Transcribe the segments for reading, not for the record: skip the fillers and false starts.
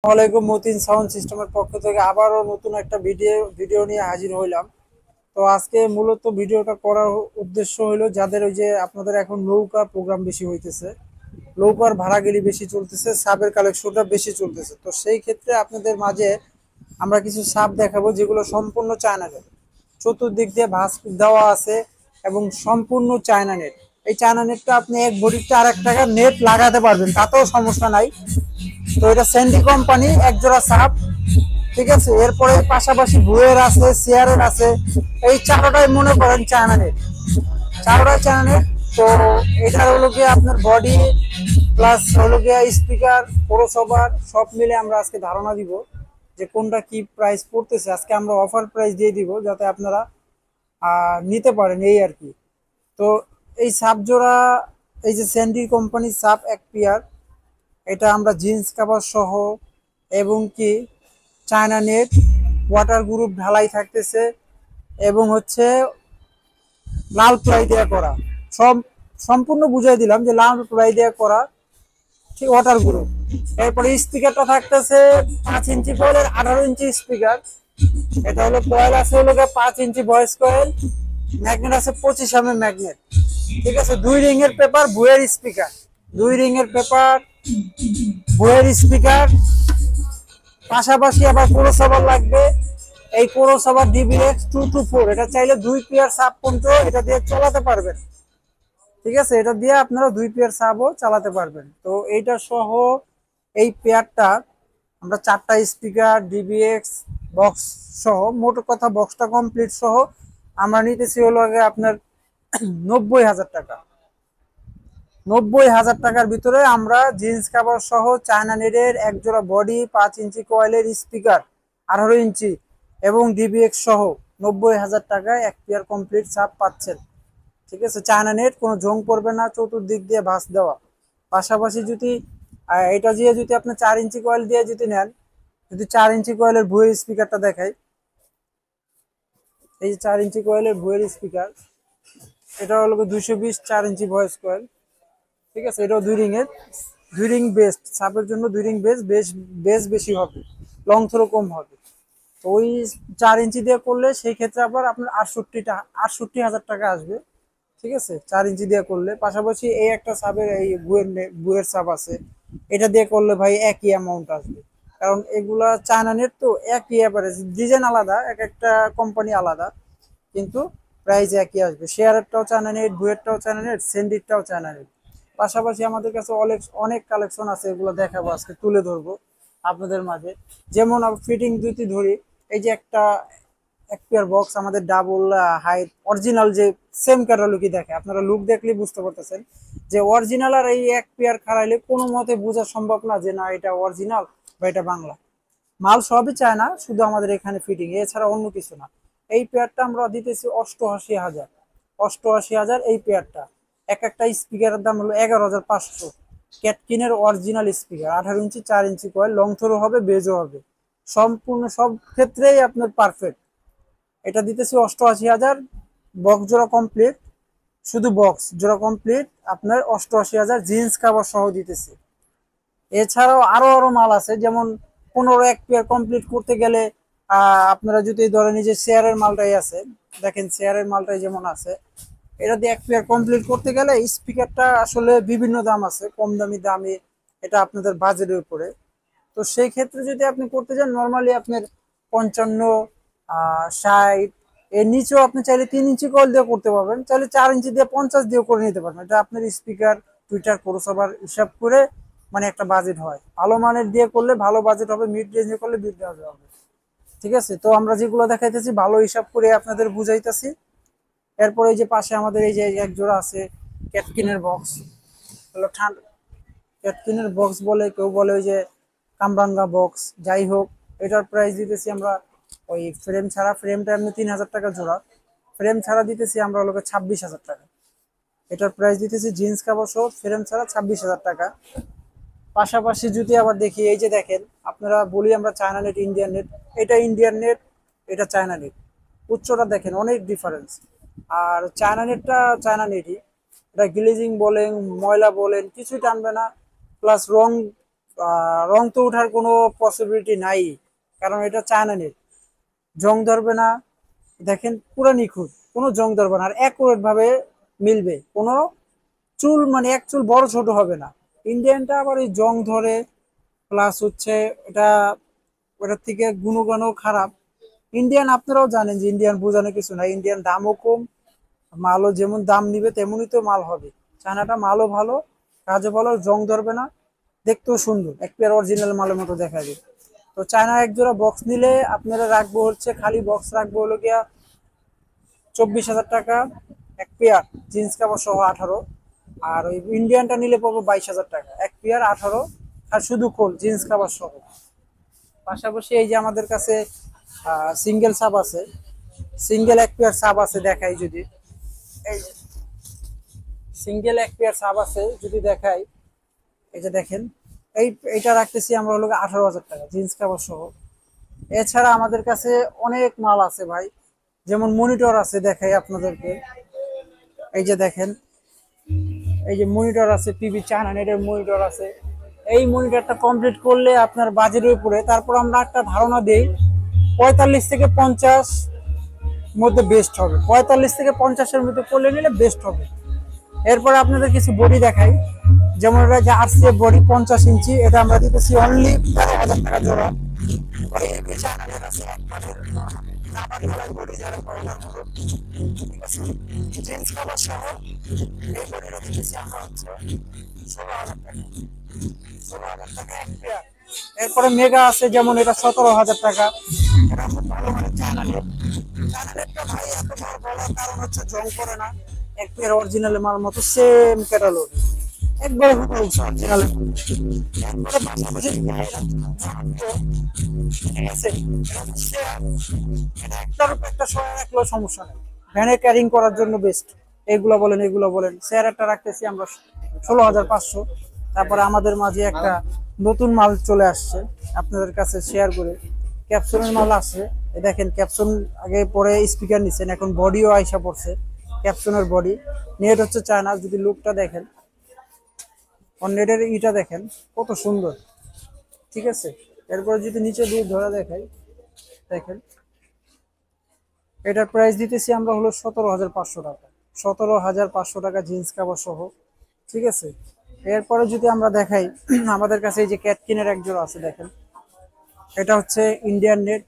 ওয়ালাইকুম মতিন সাউন্ড সিস্টেমের পক্ষ থেকে আবারও নতুন একটা ভিডিও নিয়ে হাজির হইলাম। তো আজকে মূলত ভিডিওটা করার উদ্দেশ্য হলো যাদের ওই যে আপনাদের এখন নৌকা প্রোগ্রাম বেশি হইতেছে, নৌকার ভাড়াগিরি বেশি চলতেছে, সাবের কালেকশনটা বেশি চলতেছে। তো সেই ক্ষেত্রে আপনাদের মাঝে আমরা কিছু সাপ দেখাবো যেগুলো সম্পূর্ণ চায়না নেট, চতুর্দিক দিয়ে ভাঁজ দেওয়া আছে এবং সম্পূর্ণ চায়না নেট। এই চায়না নেটটা আপনি এক বডিতে আর এক টাকা নেট লাগাতে পারবেন, তাতেও সমস্যা নাই। তো এটা স্যান্ডি কোম্পানি এক জোড়া সাপ, ঠিক আছে। এরপরে পাশাপাশি ভুয়ের আছে, সিয়ারের আছে। এই চারটাই মনে করেন চায়না নেট, চারটাই চায়না নেট। তো এটা হলো গিয়ে আপনার বডি প্লাস হলো গিয়ে স্পিকার পৌরসভার সব মিলে আমরা আজকে ধারণা দিব যে কোনটা কি প্রাইস পড়তেছে। আজকে আমরা অফার প্রাইস দিয়ে দিব যাতে আপনারা নিতে পারেন, এই আর কি। তো এই সাপ জোড়া, এই যে স্যান্ডি কোম্পানির সাপ এক পেয়ার, এটা আমরা জিন্স কাভার সহ এবং কি চায়না নেট, ওয়াটার গ্রুপ ঢালাই থাকতেছে এবং হচ্ছে লাল প্লাই দেওয়া করা। সব সম্পূর্ণ বুঝাই দিলাম যে লাল প্লাই দেওয়া করা, ঠিক, ওয়াটার গ্রুপ। এরপরে স্পিকারটা থাকতেছে 5 ইঞ্চি কয়েলের 18 ইঞ্চি স্পিকার। এটা হলো কয়েল আছে হলো 5 ইঞ্চি ভয়েস কয়েল, ম্যাগনেট আছে 25 ম্যাগনেট, ঠিক আছে। 2 রিং এর পেপার, বুয়ের স্পিকার, 2 রিং এর পেপার, বুয়ের স্পিকার। পাশাপাশি আবার পৌরসভার লাগবে, এই পৌরসভার ডিবিএক্স 224। এটা চাইলে 2 পেয়ার সাব পর্যন্ত এটা দিয়ে চালাতে পারবেন, ঠিক আছে। এটা দিয়ে আপনারা 2 পেয়ার সাবও চালাতে পারবেন। তো এইটা সহ এই পেয়ারটা আমরা 4টা স্পিকার, ডিবিএক্স বক্স সহ, মোট কথা বক্সটা কমপ্লিট সহ আমরা নিতেছি হলো আগে আপনার 90,000 টাকা। 90,000 টাকার ভিতরে আমরা জিন্স কাভার সহ চায়না নেটের এক জোড়া বডি, 5 ইঞ্চি কয়েলের স্পিকার 18 ইঞ্চি এবং ডিবিএক্স সহ 90,000 টাকায় এক পেয়ার কমপ্লিট সাপ পাচ্ছেন, ঠিক আছে। চায়না নেট, কোনো জং পড়বে না, চতুর্দিক দিয়ে ভাঁজ দেওয়া। পাশাপাশি যদি এটা দিয়ে যদি আপনি 4 ইঞ্চি কয়েল দিয়ে যদি নেন, যদি 4 ইঞ্চি কয়েলের ভুয়ের স্পিকারটা দেখাই, এই যে 4 ইঞ্চি কয়েলের ভুয়ের স্পিকার, এটা হলো 220 4 ইঞ্চি ভয়েস কয়েল, ঠিক আছে। এটাও 2 রিং এর, 2 রিং বেস্ট সাপের জন্য, 2 রিং বেস্ট, বেশ বেশ বেশি হবে, লং থ্রো কম হবে। তো ওই 4 ইঞ্চি দিয়ে করলে সেই ক্ষেত্রে আবার আপনার 68,000 টাকা আসবে, ঠিক আছে, 4 ইঞ্চি দিয়ে করলে। পাশাপাশি এই একটা সাপের এই বুয়ের সাপ আছে, এটা দিয়ে করলে ভাই একই অ্যামাউন্ট আসবে। কারণ এগুলা চায়না নেট, তো একই অ্যাভারেজ, ডিজাইন আলাদা, এক একটা কোম্পানি আলাদা, কিন্তু প্রাইস একই আসবে। শেয়ারেরটাও চায়না নেট, বুয়েরটাও চায়না নেট, সেন্ডিরটাও চায়না নেট। পাশাপাশি আমাদের কাছে অনেক অনেক কালেকশন আছে, এগুলো দেখাবো আজকে, তুলে ধরবো আপনাদের মাঝে। যেমন ফিটিং যদি ধরি, এই যে একটা এক পেয়ার বক্স আমাদের ডাবল হাইট অরিজিনাল, যে সেম ক্যাটালগই দেখে, আপনারা লুক দেখলেই বুঝতে পারতেছেন যে অরিজিনাল আর এই এক পেয়ার খারাইলে কোনো মতে বোঝা সম্ভব না যে না এটা অরিজিনাল বা এটা বাংলা মাল। সবই চায় না, শুধু আমাদের এখানে ফিটিং, এছাড়া অন্য কিছু না। এই পেয়ারটা আমরা দিতেছি 88,000, 88,000 এই পেয়ারটা। এক একটা স্পিকারের দাম হলো 11,500। ক্যাটকিনের অরিজিনাল স্পিকার, 18 ইঞ্চি, 4 ইঞ্চি কয়েল, লং থ্রো হবে, বেজও হবে, সম্পূর্ণ সব ক্ষেত্রেই আপনার পারফেক্ট। এটা দিতেছি 88,000, বক্স জোড়া কমপ্লিট, শুধু বক্স জোড়া কমপ্লিট আপনার 88,000, জিন্স কাভার সহ দিতেছি। এছাড়াও আরো আরো মাল আছে, যেমন 15 এক পেয়ার কমপ্লিট করতে গেলে আপনারা যদি ধরেন এই যে শেয়ারের মালটাই আছে, দেখেন শেয়ারের মালটাই যেমন আছে, এটা দিয়ে এক পেয়ার কমপ্লিট করতে গেলে স্পিকারটা আসলে বিভিন্ন দাম আছে, কম দামি দামি, এটা আপনাদের বাজেটের উপরে। তো সেই ক্ষেত্রে যদি আপনি করতে চান, নর্মালি আপনার 55, 60, এর নিচেও আপনি চাইলে 3 ইঞ্চি কয়েল দিয়ে করতে পারবেন, চাইলে 4 ইঞ্চি দিয়ে 50 দিয়ে করে নিতে পারবেন। এটা আপনার স্পিকার, টুইটার, পৌরসভার হিসাব করে মানে একটা বাজেট হয়। ভালো মানের দিয়ে করলে ভালো বাজেট হবে, মিড রেঞ্জে করলে মিড রেঞ্জে হবে, ঠিক আছে। তো আমরা যেগুলো দেখাইতেছি ভালো হিসাব করে আপনাদের বুঝাইতেছি। এরপরে এই যে পাশে আমাদের এই যে এক জোড়া আছে ক্যাটকিনের বক্স, হলো ঠান্ডা ক্যাটকিনের বক্স বলে, কেউ বলে ওই যে কামরাঙ্গা বক্স, যাই হোক। এটার প্রাইস দিতেছি আমরা ওই ফ্রেম ছাড়া, ফ্রেমটা এমনি 3,000 টাকা জোড়া, ফ্রেম ছাড়া দিতেছি আমরা লোকে 26,000 টাকা। এটার প্রাইস দিতেছি জিন্স কাভার সহ ফ্রেম ছাড়া 26,000 টাকা। পাশাপাশি যদি আবার দেখি, এই যে দেখেন, আপনারা বলি আমরা চায়না নেট, ইন্ডিয়ান নেট, এটা ইন্ডিয়ান নেট, এটা চায়না নেট, উচ্চটা দেখেন অনেক ডিফারেন্স। আর চায়না নেটটা চায়না নেটই, এটা গ্লেজিং বলেন, ময়লা বলেন, কিছুই টানবে না, প্লাস রং রং তো ওঠার কোনো পসিবিলিটি নাই, কারণ এটা চায়না নেট, জং ধরবে না। দেখেন পুরো নিখুঁত, কোনো জং ধরবে না, আর অ্যাকুরেট ভাবে মিলবে, কোনো চুল মানে এক চুল বড় ছোট হবে না। ইন্ডিয়ানটা আবার এই জং ধরে, প্লাস হচ্ছে এটা ওটার থেকে গুণগানও খারাপ। ইন্ডিয়ান আপনারাও জানেন যে ইন্ডিয়ান বোঝানো কিছু না, ইন্ডিয়ান দামও কম, মালও যেমন দাম নিবে তেমনই তো মাল হবে। চায়নাটা মালও ভালো, কাজও ভালো, জং ধরবে না, দেখতেও সুন্দর, এক পেয়ার অরিজিনাল মালের মতো দেখা যায়। তো চায়না এক জোড়া বক্স নিলে আপনারা রাখবো হচ্ছে, খালি বক্স রাখবো হলো গিয়া 24,000 টাকা এক পেয়ার, জিন্স কাপড় সহ 18। আর ওই ইন্ডিয়ানটা নিলে পাবো 22,000 টাকা এক পেয়ার 18, আর শুধু খোল জিন্স কাপড় সহ। পাশাপাশি এই যে আমাদের কাছে সিঙ্গেল সাব আছে, সিঙ্গেল এক পেয়ার সাব আছে দেখাই যদি, এই সিঙ্গেল এক পেয়ার সাব আছে যদি দেখাই, এই যে দেখেন, এইটা রাখতেছি আমরা হলো 18,000 টাকা জিন্স কাপড় সহ। এছাড়া আমাদের কাছে অনেক মাল আছে ভাই, যেমন মনিটর আছে দেখাই আপনাদেরকে, এই যে দেখেন, এই যে মনিটর আছে, পিবি চায়না নেটের মনিটর আছে। এই মনিটরটা কমপ্লিট করলে আপনার বাজেটের উপরে, তারপর আমরা একটা ধারণা দেই 45 থেকে 50 মধ্যে বেস্ট হবে, 45 থেকে 50-এর মধ্যে করলে নিলে বেস্ট হবে। এরপরে আপনাদের কিছু বডি দেখাই, যেমন এটা যে আরসিএফ বডি 50 ইঞ্চি, এটা আমরা দিতেছি অনলি 13,000 টাকা জোড়া। এরপরে মেগা আছে, যেমন এটা 17,000 টাকা। কারণ হচ্ছে জং করে না, একবারে অরিজিনাল মাল মতো সেম ক্যাটালগ, একবারে অরিজিনাল। একটা সময় রাখলেও সমস্যা নেই, ভ্যানে ক্যারিং করার জন্য বেস্ট। এগুলো বলেন এগুলো বলেন, শেয়ার একটা রাখতেছি আমরা 16,500। তারপরে আমাদের মাঝে একটা নতুন মাল চলে আসছে, আপনাদের কাছে শেয়ার করে, ক্যাপসুলের মাল আসছে। দেখেন ক্যাপসুল আগে পরে স্পিকার নিচ্ছেন, এখন বডিও আইসা পড়ছে, ক্যাপসুলের বডি। নেট হচ্ছে চায়না, যদি লুকটা দেখেন, নেটের ইটা দেখেন কত সুন্দর, ঠিক আছে। এরপরে যদি নিচে দিয়ে ধরে দেখাই, দেখেন এটার প্রাইস দিতেছি আমরা হলো 17,500 টাকা, 17,500 টাকা জিন্স কাপড় সহ, ঠিক আছে। এরপরে যদি আমরা দেখাই, আমাদের কাছে এই যে ক্যাটকিনের এক জোড়া আছে দেখেন, এটা হচ্ছে ইন্ডিয়ান নেট,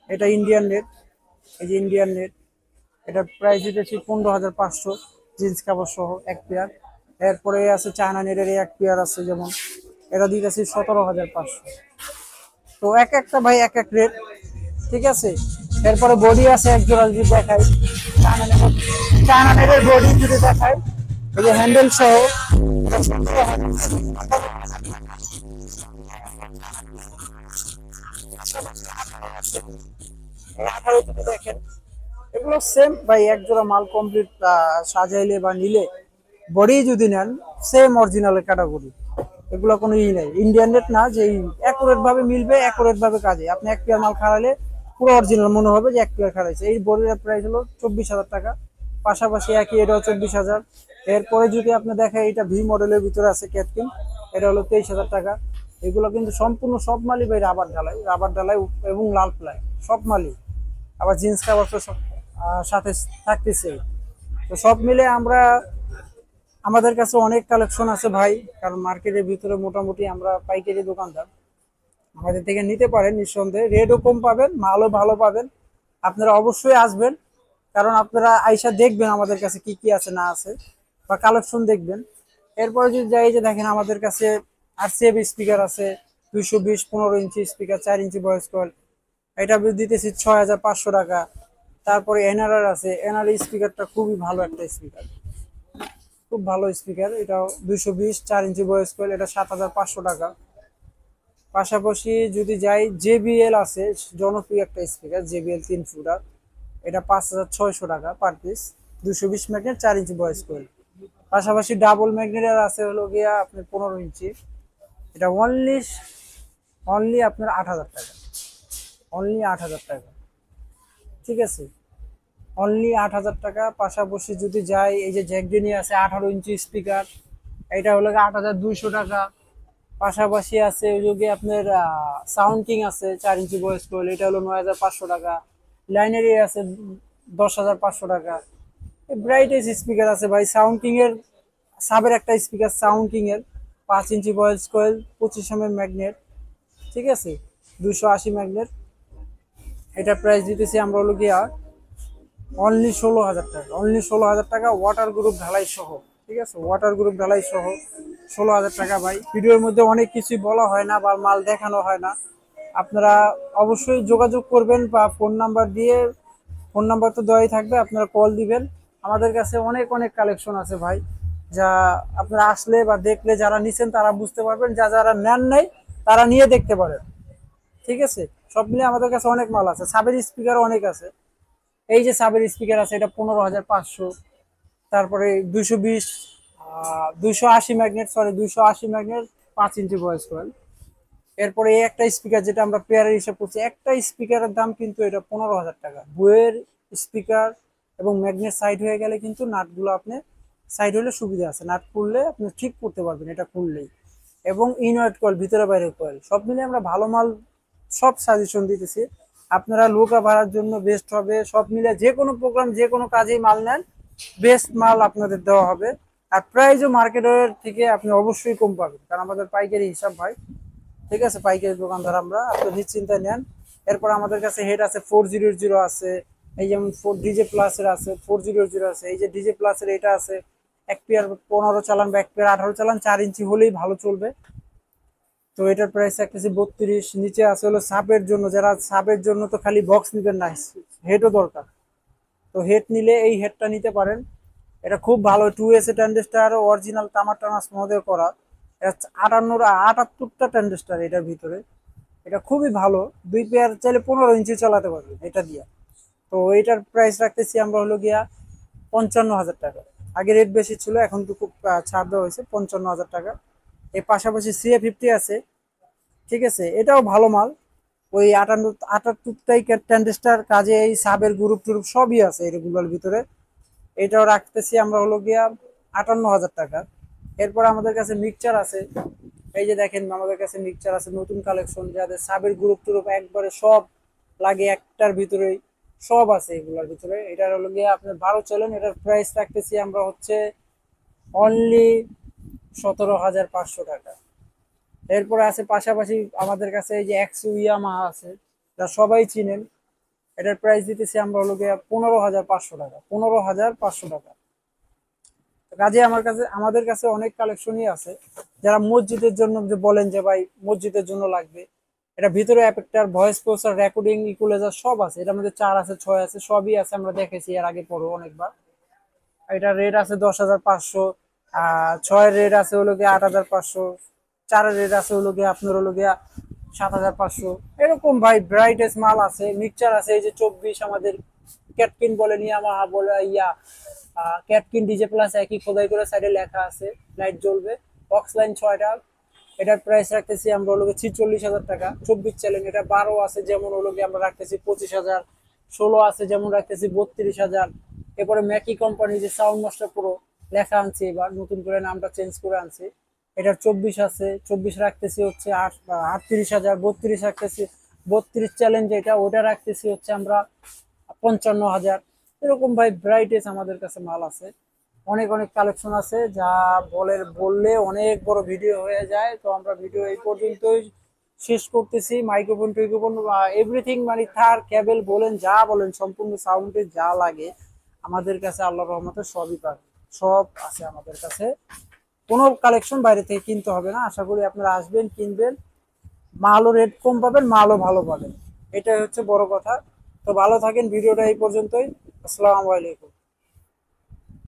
এটা ইন্ডিয়ান নেট, এই যে ইন্ডিয়ান নেট, এটার প্রাইস দিতেছি 15,500 জিন্স কাপড় সহ এক পেয়ার। এরপরে আছে চায়না নেটের এক পেয়ার আছে, যেমন এটা দিতেছি 17,500। তো এক একটা ভাই এক এক রেট, ঠিক আছে। এরপরে বডি আছে এক জোড়া যদি দেখাই, চায়না নেটের বডি যদি দেখাই, এই যে হ্যান্ডেল সহ, দেখেন এগুলো সেম ভাই, এক জোড়া মাল কমপ্লিট সাজাইলে বা নিলে, বডি যদি নেন সেম অরিজিনালের ক্যাটাগরি, এগুলো কোনো ই নাই, ইন্ডিয়ান রেট না যে অ্যাকুরেট ভাবে মিলবে, অ্যাকুরেট ভাবে কাজে। আপনি এক পেয়ার মাল খাড়ালে পুরো অরিজিনাল মনে হবে যে এক পেয়ার খাড়াইছে। এই বডির প্রাইস হলো 24,000 টাকা, পাশাপাশি একই এটাও 24,000। এরপরে যদি আপনি দেখেন, এটা ভি মডেলের ভিতরে আছে ক্যাটকিন, এটা হলো 23,000 টাকা। এগুলো কিন্তু সম্পূর্ণ সব মালই ভাই রাবার ঢালাই, রাবার ঢালাই এবং লাল প্লাই, সব মালই। আবার জিন্স কাপড় তো সব সাথে থাকতেছে। তো সব মিলে আমরা, আমাদের কাছে অনেক কালেকশন আছে ভাই, কারণ মার্কেটের ভিতরে মোটামুটি আমরা পাইকারি দোকানদার, আমাদের থেকে নিতে পারেন নিঃসন্দেহে, রেটও কম পাবেন, মালও ভালো পাবেন। আপনারা অবশ্যই আসবেন, কারণ আপনারা আইসা দেখবেন আমাদের কাছে কি কি আছে না আছে, বা কালেকশন দেখবেন। এরপরে যদি যাই, যে দেখেন আমাদের কাছে আরসিএফ স্পিকার আছে 220 15 inch speaker, 4 inch voice call, এটা দিতেছি 6,500 টাকা। তারপরে এনআরআর আছে, এনআর স্পিকারটা খুবই ভালো একটা স্পিকার, খুব ভালো স্পিকার, এটাও 220 4 ইঞ্চি ভয়েস কয়েল, এটা 7,500 টাকা। পাশাপাশি যদি যাই, জেবিএল আছে, জনপ্রিয় একটা স্পিকার জেবিএল 3 ফুটার, এটা 5,600 টাকা per piece, 220 magnet 4 inch voice coil. পাশাপাশি ডাবল ম্যাগনেটের আছে হলো গিয়া আপনার 15 ইঞ্চি, এটা অনলি অনলি আপনার 8,000 টাকা, অনলি 8,000 টাকা, ঠিক আছে, অনলি 8,000 টাকা। পাশাপাশি যদি যাই, এই যে জ্যাকডেনি আছে 18 ইঞ্চি স্পিকার, এটা হলো 8,200 টাকা। পাশাপাশি আছে ওই যে আপনার সাউন্ড কিং আছে 4 ইঞ্চি ভয়েস কয়েল, এটা হলো 9,500 টাকা। লাইনারি আছে 10,500 টাকা। ব্রাইটেস স্পিকার আছে ভাই সাউন্ড কিং এর, সাবের একটা স্পিকার সাউন্ড কিং এর 5 ইঞ্চি ভয়েস কয়েল, 25 ম্যাগনেট, ঠিক আছে, 280 ম্যাগনেট। এটা প্রাইস দিতেছি আমরা হলো গিয়া অনলি 16,000 টাকা, অনলি 16,000 টাকা, ওয়াটার গ্রুপ ঢালাই সহ। ঠিক আছে, ওয়াটার গ্রুপ ঢালাই সহ 16,000 টাকা ভাই। ভিডিওর মধ্যে অনেক কিছুই বলা হয় না বা মাল দেখানো হয় না, আপনারা অবশ্যই যোগাযোগ করবেন বা ফোন নাম্বার দিয়ে, ফোন নাম্বার তো দেওয়াই থাকবে, আপনারা কল দিবেন। আমাদের কাছে অনেক অনেক কালেকশন আছে ভাই, যা আপনারা আসলে বা দেখলে যারা নিছেন তারা বুঝতে পারবেন, যারা নেন নাই তারা নিয়ে দেখতে পারেন। ঠিক আছে, সব মিলে আমাদের কাছে অনেক মাল আছে। সাবের স্পিকার অনেক আছে, এই যে সাবের স্পিকার আছে এটা 15,500। তারপরে 220, 280 magnet, sorry 280 magnet, 5 inch voice coil. এরপরে এই একটা স্পিকার যেটা আমরা পেয়ারের হিসাব করছি, একটা স্পিকারের দাম কিন্তু এটা 15,000 টাকা। বইয়ের স্পিকার এবং ম্যাগনেট সাইড হয়ে গেলে কিন্তু নাটগুলো আপনি সাইড হলে সুবিধা আছে, নাট খুললে আপনি ঠিক করতে পারবেন এটা খুললেই। এবং ইনওয়ার্ড কয়েল, ভিতরে বাইরের কয়েল, সব মিলে আমরা ভালো মাল সব সাজেশন দিতেছি। আপনারা নৌকা ভাড়ার জন্য বেস্ট হবে, সব মিলে যে কোনো প্রোগ্রাম যে কোনো কাজেই মাল নেন, বেস্ট মাল আপনাদের দেওয়া হবে। আর প্রাইসও মার্কেটের থেকে আপনি অবশ্যই কম পাবেন, কারণ আমাদের পাইকারি হিসাব ভাই। ঠিক আছে, পাইকারি দোকানদার আমরা, আপনি নিশ্চিন্তায় নেন। এরপর আমাদের কাছে হেড আছে 400 আছে, এই যেমন ডিজে প্লাসের আছে 400 আছে, এই যে ডিজে প্লাসের এটা আছে। এক পেয়ার 15 চালান বা এক পেয়ার 18 চালান, 4 ইঞ্চি হলেই ভালো চলবে। তো এটার প্রাইস রাখতেছি 32। নিচে আছে হলো সাবের জন্য, যারা সাবের জন্য তো খালি বক্স নিবেন না, হেডও দরকার, তো হেড নিলে এই হেডটা নিতে পারেন। এটা খুব ভালো, 2S ট্যান্ডেস্টার অরিজিনাল তামার টানাস মধ্যে করা। এটা 78টা ট্যান্ডেস্টার এটার ভিতরে, এটা খুবই ভালো। দুই পেয়ার চাইলে 15 ইঞ্চি চালাতে পারবেন এটা দিয়ে। তো এটার প্রাইস রাখতেছি আমরা হলো গিয়া 55,000 টাকা। আগে রেট বেশি ছিল, এখন তো খুব ছাড় দেওয়া হয়েছে, 55,000 টাকা। এর পাশাপাশি CA50 আছে, ঠিক আছে, এটাও ভালো মাল। ওই 78টাই ট্যান্ডেস্টার কাজে, এই সাবের গ্রুপ টুরুপ সবই আছে এগুলোর ভিতরে। এটাও রাখতেছি আমরা হলো গিয়া 58,000 টাকা। এরপর আমাদের কাছে মিক্সচার আছে, এই যে দেখেন আমাদের কাছে মিক্সচার আছে নতুন কালেকশন, যাদের সাবের গ্রুপ টুরুপ একবারে সব লাগে একটার ভিতরেই, সব আছে এগুলোর ভিতরে। এটার হলো গিয়ে আপনার 12 চলেন, এটার প্রাইস রাখতেছি আমরা হচ্ছে অনলি 17,500 টাকা। এরপরে আছে পাশাপাশি আমাদের কাছে এই যে এক্সু ইয়ামাহা আছে, যা সবাই চিনেন। এটার প্রাইস দিতেছি আমরা হলো গিয়ে 15,500 টাকা, 15,500 টাকা। কাজে আমাদের কাছে অনেক কালেকশনই আছে। যারা মসজিদের জন্য যে বলেন যে ভাই মসজিদের জন্য লাগবে, এটা ভিতরে অ্যাপেক্টার ভয়েস প্রসেসর রেকর্ডিং ইকুয়ালাইজার সব আছে, এটার মধ্যে 4 আছে 6 আছে, সবই আছে, আমরা দেখেছি এর আগে পড়ো অনেকবার। এটা রেট আছে 10,500, 6-এর রেট আছে হলো গিয়ে 8,500, 4-এর রেট আছে হলো গিয়ে আপনার হলো গিয়া 7,500। এরকম ভাই ব্রাইটেস্ট মাল আছে। মিক্সচার আছে এই যে 24 আমাদের ক্যাটকিন বলে, ইয়ামাহা বলে, ক্যাটকিন ডিজে প্লাস একই খোদাই করে সাইডে লেখা আছে, লাইট জ্বলবে, বক্স লাইন 6টা। এটার প্রাইস রাখতেছি আমরা হলো 46,000 টাকা। 24 চ্যালেঞ্জ, এটা 12 আছে যেমন হলো আমরা রাখতেছি 25,000, 16 আছে যেমন রাখতেছি 32,000। এরপরে ম্যাকি কোম্পানি যে সাউন্ড মাস্টার প্রো লেখা আনছি, এবার নতুন করে নামটা চেঞ্জ করে আনছি, এটার 24 আছে, 24 রাখতেছি হচ্ছে 38,000। 32 রাখতেছি, 32 চ্যালেঞ্জ এটা, ওটা রাখতেছি হচ্ছে আমরা 55,000। এরকম ভাই ব্রাইটেস্ট আমাদের কাছে মাল আছে, অনেক অনেক কালেকশন আছে, যা বললে অনেক বড় ভিডিও হয়ে যায়। তো আমরা ভিডিও এই পর্যন্তই শেষ করতেছি। মাইক্রোফোন টিক্রোফোন এভরিথিং মানে তার কেবল বলেন, যা বলেন, সম্পূর্ণ সাউন্ডে যা লাগে আমাদের কাছে আল্লাহর রহমতে সবই পাবে, সব আছে আমাদের কাছে। কোনো কালেকশন বাইরে থেকে কিনতে হবে না। আশা করি আপনারা আসবেন, কিনবেন, মালও রেট কম পাবেন, মালও ভালো পাবেন, এটাই হচ্ছে বড় কথা। তো ভালো থাকেন, ভিডিওটা এই পর্যন্তই। আসসালামু আলাইকুম।